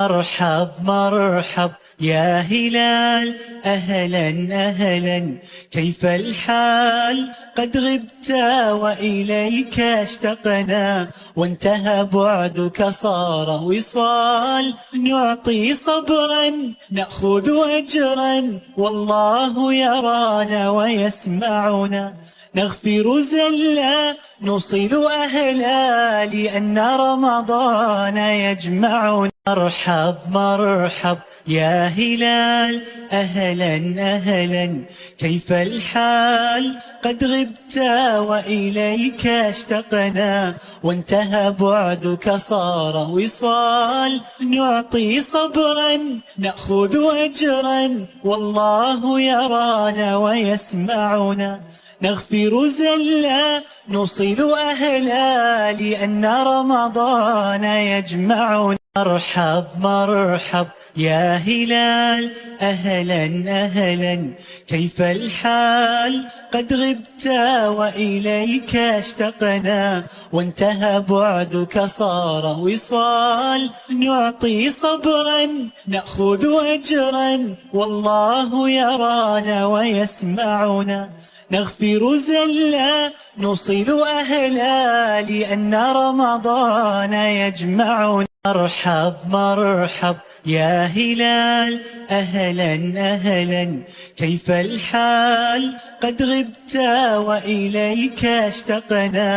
مرحب مرحب يا هلال، أهلا أهلا، كيف الحال؟ قد غبت وإليك اشتقنا، وانتهى بعدك صار وصال. نعطي صبرا نأخذ أجرا، والله يرانا ويسمعنا. نغفر زلا نوصل أهلا، لأن رمضان يجمعنا. مرحب مرحب يا هلال، أهلا أهلا، كيف الحال؟ قد غبت وإليك اشتقنا، وانتهى بعدك صار وصال. نعطي صبرا نأخذ أجرا، والله يرانا ويسمعنا. نغفر زلا نوصل أهلا، لأن رمضان يجمعنا. مرحب مرحب يا هلال، أهلا أهلا، كيف الحال؟ قد غبت وإليك اشتقنا، وانتهى بعدك صار وصال. نعطي صبرا نأخذ أجرا، والله يرانا ويسمعنا. نغفر زلا نوصل أهلا، لأن رمضان يجمعنا. مرحب مرحب يا هلال، أهلا أهلا، كيف الحال؟ قد غبت وإليك اشتقنا.